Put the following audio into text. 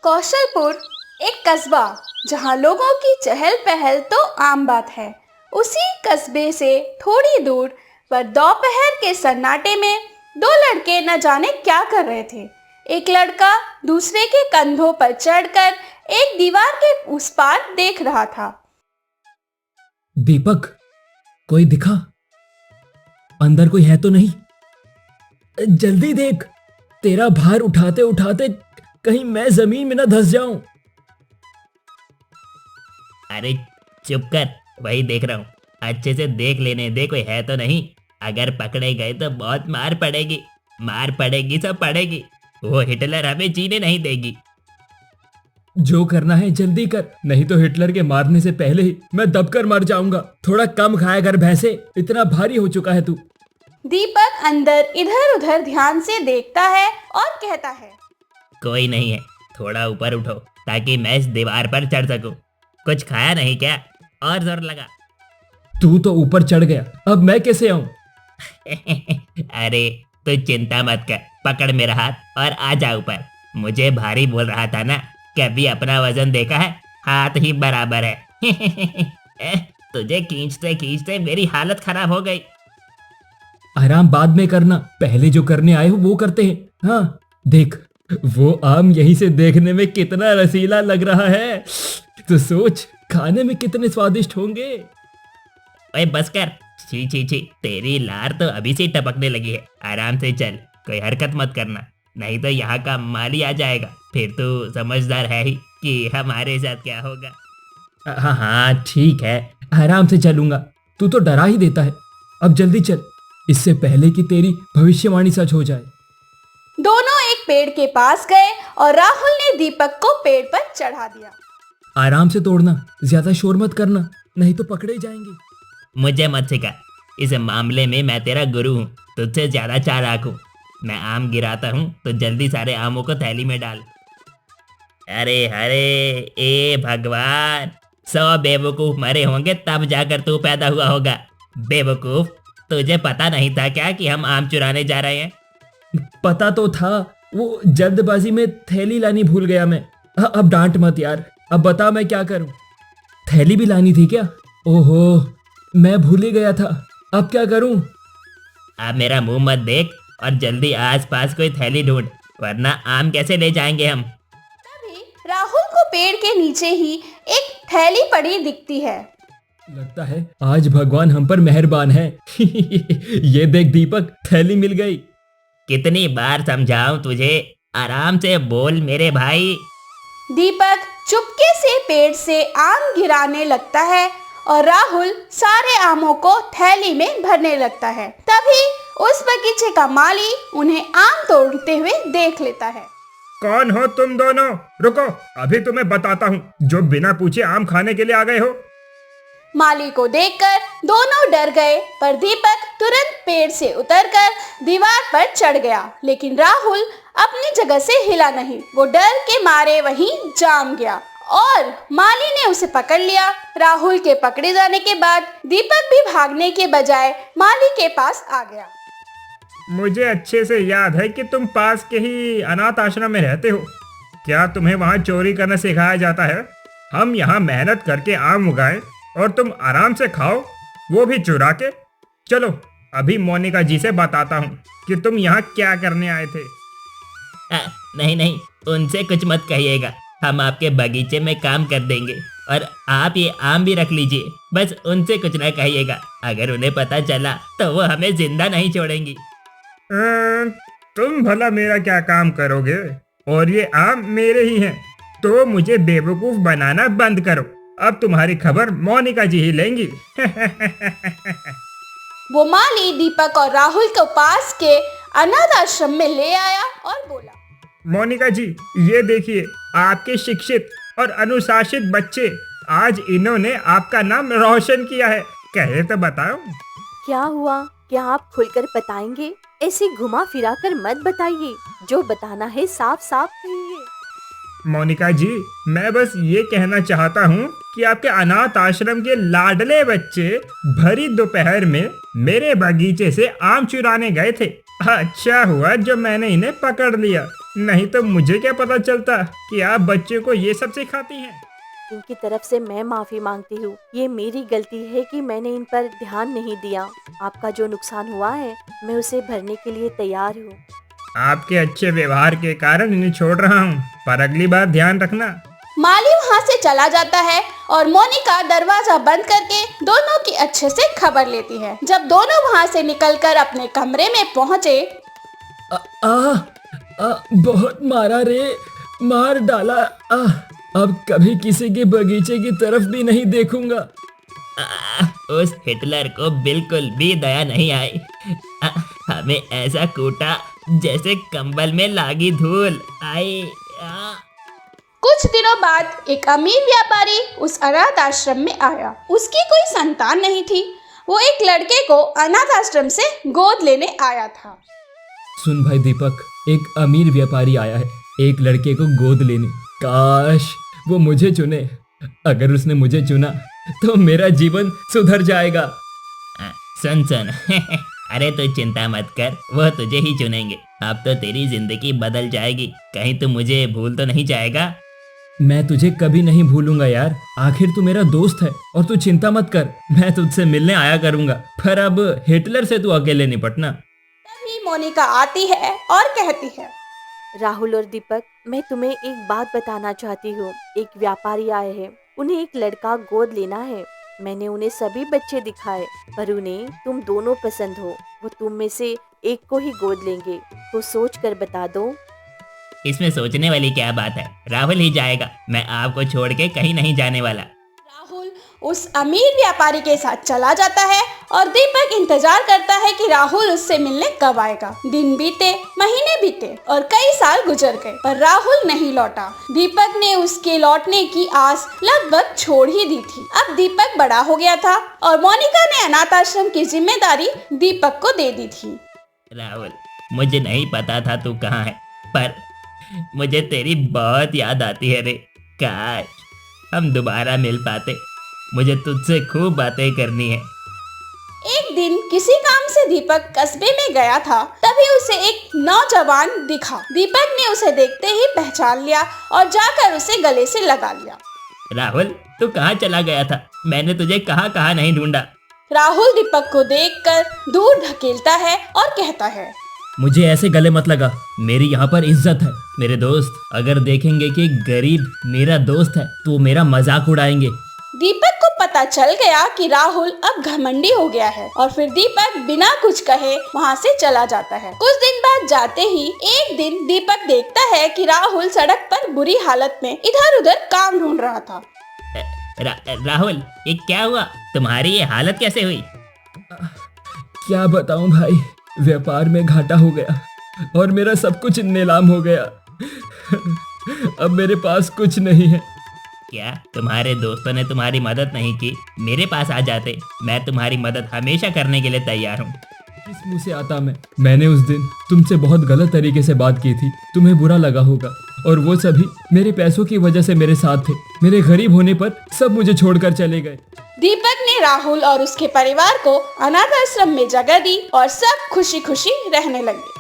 कौशलपुर एक कस्बा जहाँ लोगों की चहल पहल तो आम बात है। उसी कस्बे से थोड़ी दूर पर दोपहर के सन्नाटे में दो लड़के न जाने क्या कर रहे थे। एक लड़का दूसरे के कंधों पर चढ़कर एक दीवार के उस पार देख रहा था। दीपक, कोई दिखा? अंदर कोई है तो नहीं? जल्दी देख, तेरा भार उठाते उठाते कहीं मैं जमीन में ना धंस जाऊं। अरे चुप कर, वही देख रहा हूँ। अच्छे से देख लेने दे, कोई है तो नहीं। अगर पकड़े गए तो बहुत मार पड़ेगी सब पड़ेगी। वो हिटलर हमें जीने नहीं देगी। जो करना है जल्दी कर, नहीं तो हिटलर के मारने से पहले ही मैं दबकर मर जाऊंगा। थोड़ा कम खाया कर भैंसे, इतना भारी हो चुका है तू। दीपक अंदर इधर उधर ध्यान से देखता है और कहता है, कोई नहीं है, थोड़ा ऊपर उठो ताकि मैं इस दीवार पर चढ़ सकूं। कुछ खाया नहीं क्या? और जोर लगा। तू तो ऊपर चढ़ गया, अब मैं कैसे आऊं? अरे तू चिंता मत कर, पकड़ मेरा हाथ और आ जा ऊपर। मुझे भारी बोल रहा था ना, कभी अपना वजन देखा है? हाथ ही बराबर है। तुझे खींचते खींचते मेरी हालत खराब हो गई। आराम बाद में करना, पहले जो करने आए हो वो करते हैं। हाँ देख, वो आम यहीं से देखने में कितना रसीला लग रहा है। तो सोच, खाने में कितने स्वादिष्ट होंगे। ओए बस कर, छी छी छी, तेरी लार तो अभी से टपकने लगी है। आराम से चल, कोई हरकत मत करना, नहीं तो यहाँ का माली आ जाएगा। फिर तो समझदार है ही कि हमारे साथ क्या होगा। हाँ हाँ ठीक है, आराम से चलूंगा। तू तो डरा ही देता है। अब जल्दी चल, इससे पहले कि तेरी भविष्यवाणी सच हो जाए। दोनों एक पेड़ के पास गए और राहुल ने दीपक को पेड़ पर चढ़ा दिया। आराम से तोड़ना, ज्यादा शोर मत करना, नहीं तो पकड़े जाएंगे। मुझे मत सिखा, इस मामले में मैं तेरा गुरु हूँ, तुझसे ज्यादा चालाक हूँ। मैं आम गिराता हूँ तो जल्दी सारे आमों को थैली में डाल। अरे हरे ए भगवान, 100 बेवकूफ मरे होंगे तब जाकर तू पैदा हुआ होगा। बेवकूफ, तुझे पता नहीं था क्या कि हम आम चुराने जा रहे हैं? पता तो था, वो जल्दबाजी में थैली लानी भूल गया मैं। अब डांट मत यार, अब बता मैं क्या करूं? थैली भी लानी थी क्या? ओहो, मैं भूल ही गया था। अब क्या करूं? अब मेरा मुंह मत देख और जल्दी आसपास कोई थैली ढूंढ, वरना आम कैसे ले जाएंगे हम। तभी राहुल को पेड़ के नीचे ही एक थैली पड़ी दिखती है। लगता है आज भगवान हम पर मेहरबान है। ये देख दीपक, थैली मिल गई। कितनी बार समझाऊं तुझे, आराम से बोल मेरे भाई। दीपक चुपके से पेड़ से आम गिराने लगता है और राहुल सारे आमों को थैली में भरने लगता है। तभी उस बगीचे का माली उन्हें आम तोड़ते हुए देख लेता है। कौन हो तुम दोनों? रुको, अभी तुम्हें बताता हूँ, जो बिना पूछे आम खाने के लिए आ गए हो। माली को देखकर दोनों डर गए, पर दीपक तुरंत पेड़ से उतरकर दीवार पर चढ़ गया। लेकिन राहुल अपनी जगह से हिला नहीं, वो डर के मारे वहीं जाम गया और माली ने उसे पकड़ लिया। राहुल के पकड़े जाने के बाद दीपक भी भागने के बजाय माली के पास आ गया। मुझे अच्छे से याद है कि तुम पास के ही अनाथ आश्रम में रहते हो। क्या तुम्हें वहाँ चोरी करना सिखाया जाता है? हम यहाँ मेहनत करके आम उगाएं और तुम आराम से खाओ, वो भी चुरा के। चलो अभी मोनिका जी से बताता हूँ कि तुम यहाँ क्या करने आए थे। नहीं नहीं, उनसे कुछ मत कहिएगा, हम आपके बगीचे में काम कर देंगे और आप ये आम भी रख लीजिए। बस उनसे कुछ ना कहिएगा, अगर उन्हें पता चला तो वो हमें जिंदा नहीं छोड़ेंगी। तुम भला मेरा क्या काम करोगे? और ये आम मेरे ही हैं, तो मुझे बेवकूफ बनाना बंद करो। अब तुम्हारी खबर मोनिका जी ही लेंगी। वो माली दीपक और राहुल को पास के अनाथ आश्रम में ले आया और बोला, मोनिका जी, ये देखिए आपके शिक्षित और अनुशासित बच्चे, आज इन्होंने आपका नाम रोशन किया है। कहे तो बताओ। क्या हुआ? क्या आप खुलकर बताएंगे? ऐसे घुमा फिरा कर मत बताइए, जो बताना है साफ साफ कहिए। मोनिका जी, मैं बस ये कहना चाहता हूँ कि आपके अनाथ आश्रम के लाडले बच्चे भरी दोपहर में मेरे बगीचे से आम चुराने गए थे। अच्छा हुआ जो मैंने इन्हें पकड़ लिया, नहीं तो मुझे क्या पता चलता कि आप बच्चे को ये सब सिखाती हैं। इनकी तरफ से मैं माफी मांगती हूँ। ये मेरी गलती है कि मैंने इन पर ध्यान नहीं दिया। आपका जो नुकसान हुआ है मैं उसे भरने के लिए तैयार हूँ। आपके अच्छे व्यवहार के कारण इन्हें छोड़ रहा हूँ, पर अगली बार ध्यान रखना। माली वहाँ से चला जाता है और मोनिका दरवाजा बंद करके दोनों की अच्छे से खबर लेती है। जब दोनों वहाँ से निकलकर अपने कमरे में पहुँचे बहुत मारा रे, मार डाला। अब कभी किसी के बगीचे की तरफ भी नहीं देखूंगा। उस हिटलर को बिल्कुल भी दया नहीं आई। हमें ऐसा कूटा जैसे कंबल में लागी धूल आई। कुछ दिनों बाद एक अमीर व्यापारी उस अनाथ आश्रम में आया। उसकी कोई संतान नहीं थी। वो एक लड़के को अनाथ आश्रम से गोद लेने आया था। सुन भाई दीपक, एक अमीर व्यापारी आया है एक लड़के को गोद लेने। काश वो मुझे चुने। अगर उसने मुझे चुना तो मेरा जीवन सुधर जाएगा। सुन सुन अरे तू चिंता मत कर, वह तुझे ही चुनेंगे। अब तो तेरी जिंदगी बदल जाएगी। कहीं तू मुझे भूल तो नहीं जाएगा? मैं तुझे कभी नहीं भूलूंगा यार। आखिर तू मेरा दोस्त है और तू चिंता मत कर, मैं तुझसे मिलने आया करूंगा। पर अब हिटलर से तू अकेले निपटना। तभी मोनिका आती है और कहती है, राहुल और दीपक, मैं तुम्हें एक बात बताना चाहती हूँ। एक व्यापारी आए हैं, उन्हें एक लड़का गोद लेना है। मैंने उन्हें सभी बच्चे दिखाए, पर उन्हें तुम दोनों पसंद हो। वो तुम में से एक को ही गोद लेंगे, तो सोच कर बता दो। इसमें सोचने वाली क्या बात है? राहुल ही जाएगा। मैं आपको छोड़ के कहीं नहीं जाने वाला। राहुल उस अमीर व्यापारी के साथ चला जाता है और दीपक इंतजार करता है कि राहुल उससे मिलने कब आएगा। दिन बीते, महीने बीते और कई साल गुजर गए, पर राहुल नहीं लौटा। दीपक ने उसके लौटने की आस लगभग छोड़ ही दी थी। अब दीपक बड़ा हो गया था और मोनिका ने अनाथ आश्रम की जिम्मेदारी दीपक को दे दी थी। राहुल, मुझे नहीं पता था तू कहाँ है, पर मुझे तेरी बहुत याद आती है रे। काश हम दोबारा मिल पाते। मुझे तुझसे खूब बातें करनी है। एक दिन किसी काम से दीपक कस्बे में गया था, तभी उसे एक नौजवान दिखा। दीपक ने उसे देखते ही पहचान लिया और जाकर उसे गले से लगा लिया। राहुल, तू कहाँ चला गया था? मैंने तुझे कहाँ कहाँ नहीं ढूंढा। राहुल दीपक को देखकर दूर धकेलता है और कहता है, मुझे ऐसे गले मत लगा, मेरी यहाँ पर इज्जत है। मेरे दोस्त अगर देखेंगे कि गरीब मेरा दोस्त है तो मेरा मजाक उड़ाएंगे। दीपक को पता चल गया कि राहुल अब घमंडी हो गया है और फिर दीपक बिना कुछ कहे वहाँ से चला जाता है। कुछ दिन बाद जाते ही एक दिन दीपक देखता है कि राहुल सड़क पर बुरी हालत में इधर उधर काम ढूंढ रहा था। राहुल, ये क्या हुआ? तुम्हारी ये हालत कैसे हुई? क्या बताऊं भाई, व्यापार में घाटा हो गया और मेरा सब कुछ नीलाम हो गया। अब मेरे पास कुछ नहीं है। क्या तुम्हारे दोस्तों ने तुम्हारी मदद नहीं की? मेरे पास आ जाते, मैं तुम्हारी मदद हमेशा करने के लिए तैयार हूँ। किस मुंह से आता मैंने उस दिन तुमसे बहुत गलत तरीके से बात की थी। तुम्हें बुरा लगा होगा, और वो सभी मेरे पैसों की वजह से मेरे साथ थे। मेरे गरीब होने पर सब मुझे छोड़कर चले गए। दीपक ने राहुल और उसके परिवार को अनाथ आश्रम में जगह दी और सब खुशी खुशी रहने लगे।